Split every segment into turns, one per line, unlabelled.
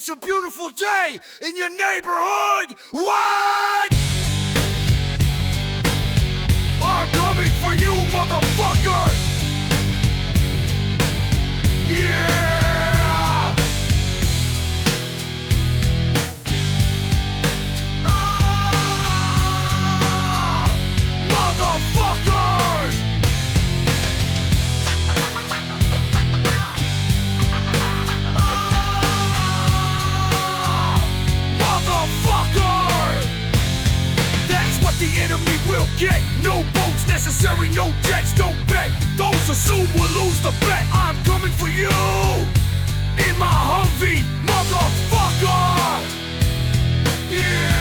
It's a beautiful day in your neighborhood. What? I'm coming for you, motherfucker. Yeah. Motherfuckers. The enemy will get no boats necessary, no jets, don't bet. Those assume will lose the bet. I'm coming for you in my Hummvy, motherfucker. Yeah.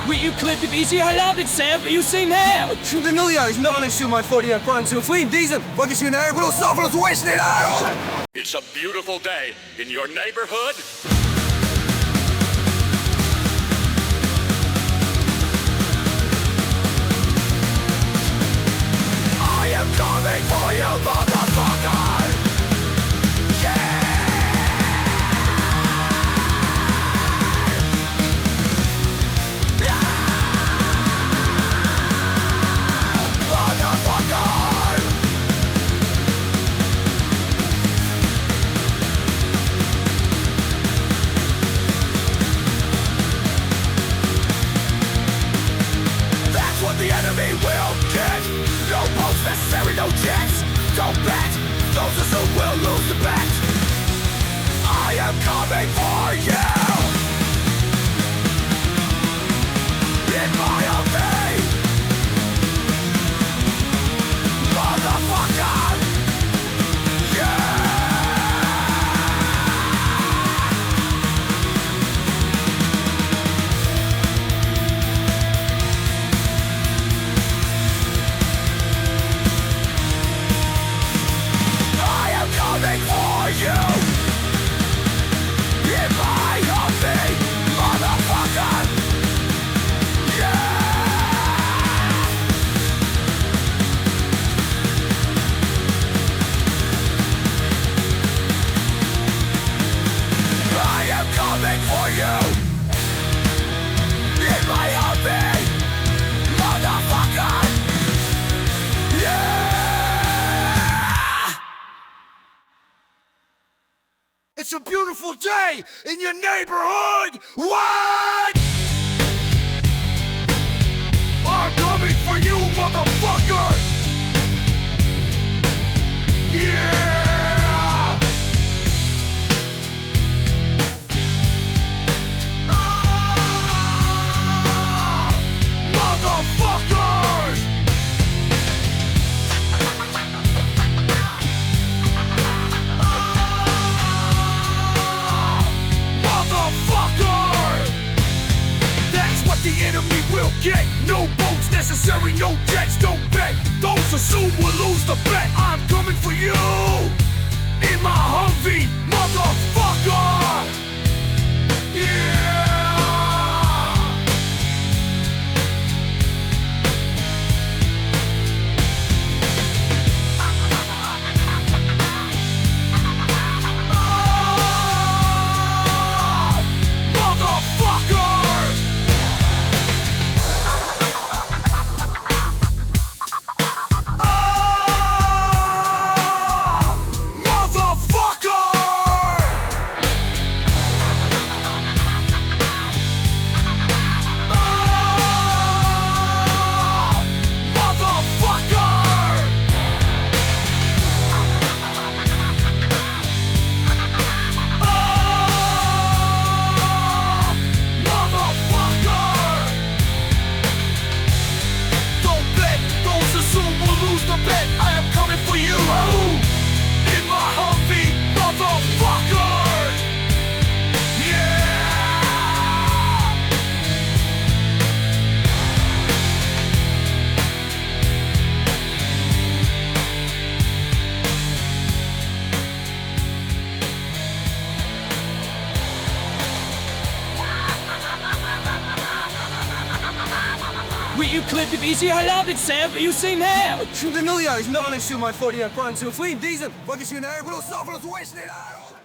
Will you clip it easy? I love it, Sam, but you say now.
The Nulio is not only still my 40 and prime to a flea decent. What is your name? We'll suffer to waste it out.
It's a beautiful day in your neighborhood.
I am coming for you, motherfucker. The enemy will get no boats necessary, no jets. Don't bet, those who will lose the bet. I am coming for you in my Hummvy, motherfucker. It's a beautiful day in your neighborhood. What? I'm coming for you, motherfucker. Yeah. Motherfuckers. The enemy will get no boats necessary, no jets, don't bet. Those assume will lose the bet. I'm coming for you in my Hummvy, motherfucker. Yeah.
Will you clip the BC halabit Sam? You seen here?
Shoot the milliards, not only shoot my 40 on front, so fleeing decent. Fucking shoot an arrow, soft, wasting it out.